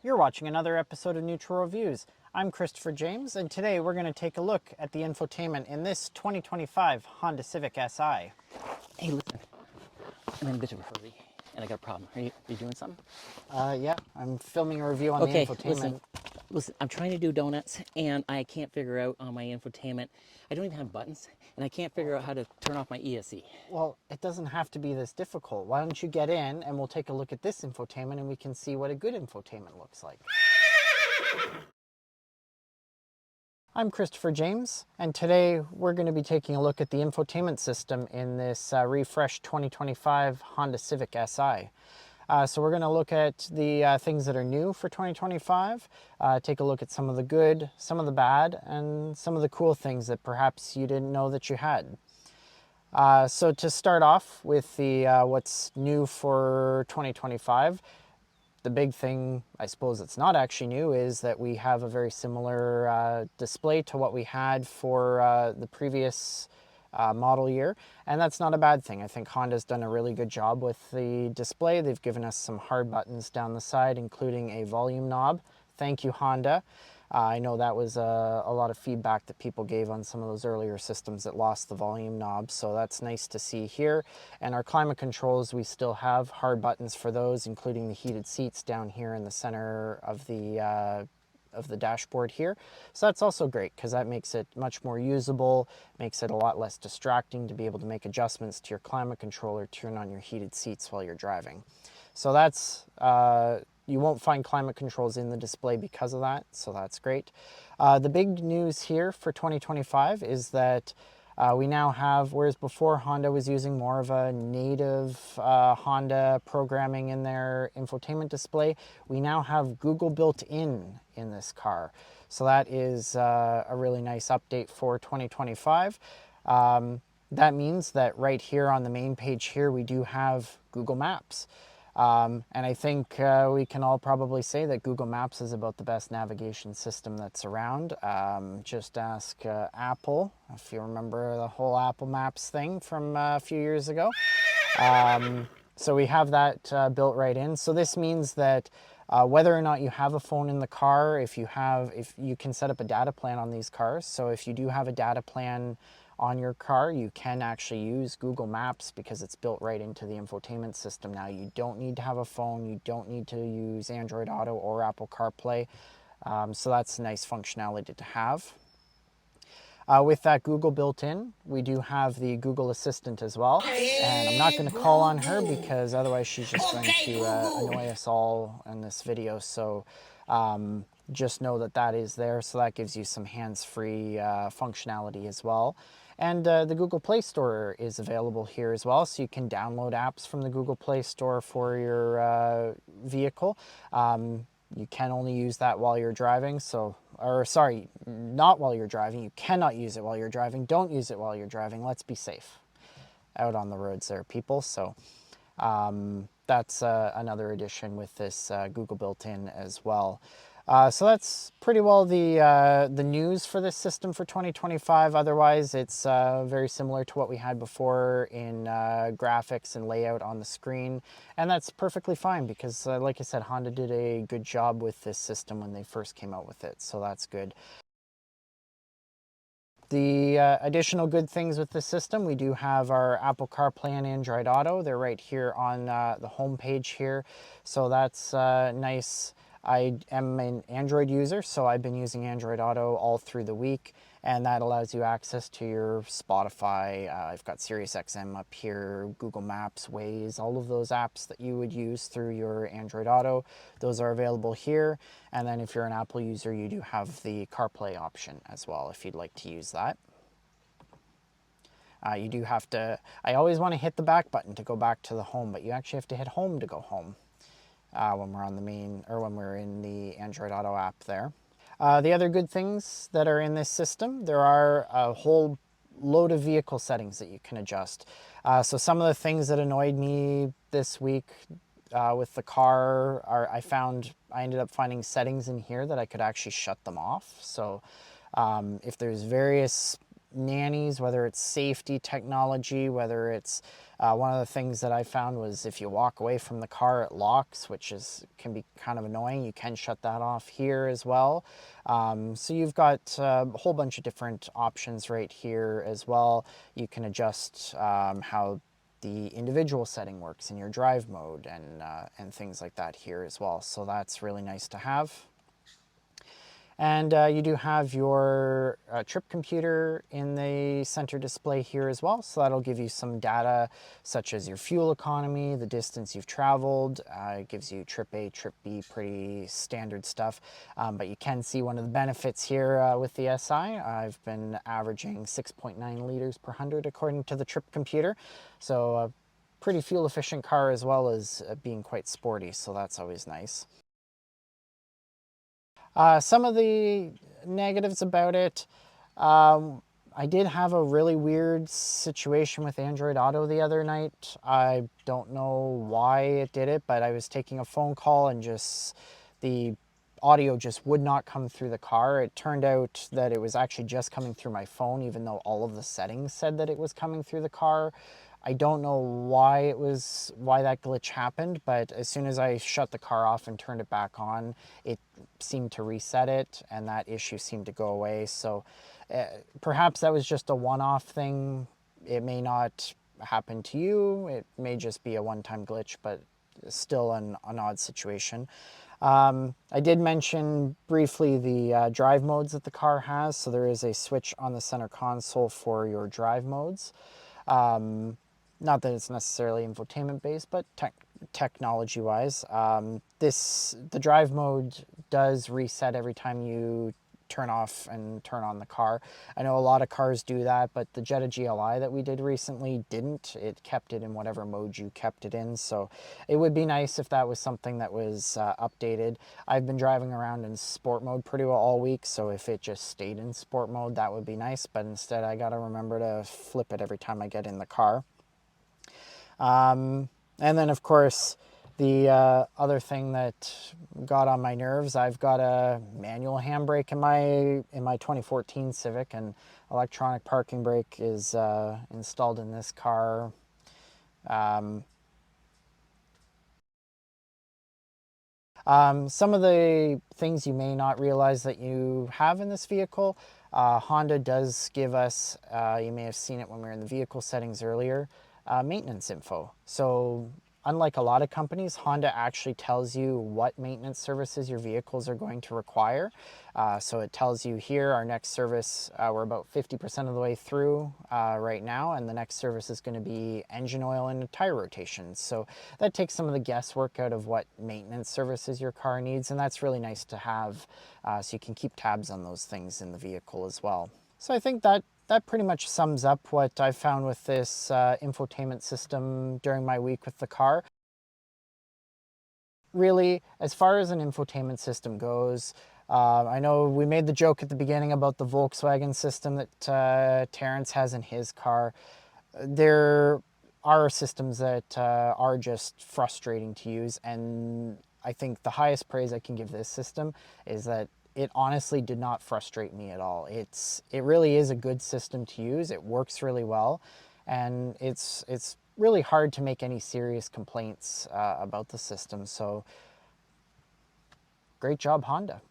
You're watching another episode of Neutral Reviews. I'm Christopher James, and today we're going to take a look at the infotainment in this 2025 Honda Civic Si. Hey, listen, I'm in a bit of a hurry, and I got a problem. Are you doing something? Yeah, I'm filming a review on the Okay, infotainment. listen, I'm trying to do donuts, and I can't figure out on my infotainment. I don't even have buttons, and I can't figure out how to turn off my ESC. Well, it doesn't have to be this difficult. Why don't you get in and we'll take a look at this infotainment and we can see what a good infotainment looks like. I'm Christopher James, and today we're going to be taking a look at the infotainment system in this refreshed 2025 Honda Civic Si. So we're going to look at the things that are new for 2025, take a look at some of the good, some of the bad, and some of the cool things that perhaps you didn't know that you had. So to start off with the what's new for 2025, the big thing, I suppose it's not actually new, is that we have a very similar display to what we had for the previous model year, and that's not a bad thing. I think Honda's done a really good job with the display. They've given us some hard buttons down the side, including a volume knob. Thank you, Honda. I know that was a lot of feedback that people gave on some of those earlier systems that lost the volume knob, so that's nice to see here. And our climate controls, we still have hard buttons for those, including the heated seats down here in the center of the dashboard here. So that's also great because that makes it much more usable, makes it a lot less distracting to be able to make adjustments to your climate control or turn on your heated seats while you're driving. So that's you won't find climate controls in the display because of that, so that's great. The big news here for 2025 is that we now have, whereas before Honda was using more of a native Honda programming in their infotainment display, we now have Google built in this car. So that is a really nice update for 2025. That means that right here on the main page here, we do have Google Maps. And I think we can all probably say that Google Maps is about the best navigation system that's around. Just ask Apple, if you remember the whole Apple Maps thing from a few years ago. So we have that built right in. So this means that whether or not you have a phone in the car, if you can set up a data plan on these cars. So if you do have a data plan on your car, you can actually use Google Maps because it's built right into the infotainment system now. You don't need to have a phone, you don't need to use Android Auto or Apple CarPlay, so that's a nice functionality to have. With that Google built in, we do have the Google Assistant as well, and I'm not going to call on her because otherwise she's just going to annoy us all in this video, so just know that that is there, so that gives you some hands-free functionality as well. And the Google Play Store is available here as well, so you can download apps from the Google Play Store for your vehicle. You can only use that while you're driving, or sorry, not while you're driving. You cannot use it while you're driving. Don't use it while you're driving. Let's be safe out on the roads there, people. So that's another addition with this Google built-in as well. So that's pretty well the news for this system for 2025. Otherwise, it's very similar to what we had before in graphics and layout on the screen. And that's perfectly fine because, like I said, Honda did a good job with this system when they first came out with it. So that's good. The additional good things with the system, we do have our Apple CarPlay and Android Auto. They're right here on the home page here. So that's nice. I am an Android user, so I've been using Android Auto all through the week, and that allows you access to your Spotify. I've got SiriusXM up here, Google Maps, Waze, all of those apps that you would use through your Android Auto. Those are available here. And then if you're an Apple user, you do have the CarPlay option as well if you'd like to use that. You do have to, I always want to hit the back button to go back to the home, but you actually have to hit home to go home. When we're on the main, or when we're in the Android Auto app there. The other good things that are in this system, there are a whole load of vehicle settings that you can adjust. So some of the things that annoyed me this week with the car are, I ended up finding settings in here that I could actually shut them off. So if there's various nannies, whether it's safety technology, whether it's one of the things that I found was if you walk away from the car, it locks, which can be kind of annoying. You can shut that off here as well. So you've got a whole bunch of different options right here as well. You can adjust how the individual setting works in your drive mode and things like that here as well. So that's really nice to have. And you do have your trip computer in the center display here as well. So that'll give you some data such as your fuel economy, the distance you've traveled. It gives you trip A, trip B, pretty standard stuff. But you can see one of the benefits here with the SI. I've been averaging 6.9 liters per 100 according to the trip computer. So a pretty fuel efficient car as well as being quite sporty. So that's always nice. Some of the negatives about it, I did have a really weird situation with Android Auto the other night. I don't know why it did it, but I was taking a phone call and just the audio just would not come through the car. It turned out that it was actually just coming through my phone, even though all of the settings said that it was coming through the car. I don't know why that glitch happened, but as soon as I shut the car off and turned it back on, it seemed to reset it and that issue seemed to go away. So perhaps that was just a one-off thing. It may not happen to you. It may just be a one-time glitch, but still an odd situation. I did mention briefly the drive modes that the car has. So there is a switch on the center console for your drive modes. Not that it's necessarily infotainment based, but technology wise. The drive mode does reset every time you turn off and turn on the car. I know a lot of cars do that, but the Jetta GLI that we did recently didn't. It kept it in whatever mode you kept it in. So it would be nice if that was something that was updated. I've been driving around in sport mode pretty well all week, so if it just stayed in sport mode, that would be nice. But instead, I got to remember to flip it every time I get in the car. And then, of course, the other thing that got on my nerves, I've got a manual handbrake in my 2014 Civic, and electronic parking brake is installed in this car. Some of the things you may not realize that you have in this vehicle, Honda does give us, you may have seen it when we were in the vehicle settings earlier, maintenance info. So unlike a lot of companies, Honda actually tells you what maintenance services your vehicles are going to require. So it tells you here, our next service, we're about 50% of the way through right now, and the next service is going to be engine oil and tire rotations. So that takes some of the guesswork out of what maintenance services your car needs, and that's really nice to have, so you can keep tabs on those things in the vehicle as well. So I think that pretty much sums up what I found with this infotainment system during my week with the car. Really, as far as an infotainment system goes, I know we made the joke at the beginning about the Volkswagen system that Terrence has in his car. There are systems that are just frustrating to use, and I think the highest praise I can give this system is that it honestly did not frustrate me at all. It really is a good system to use. It works really well, and it's really hard to make any serious complaints about the system. So great job, Honda.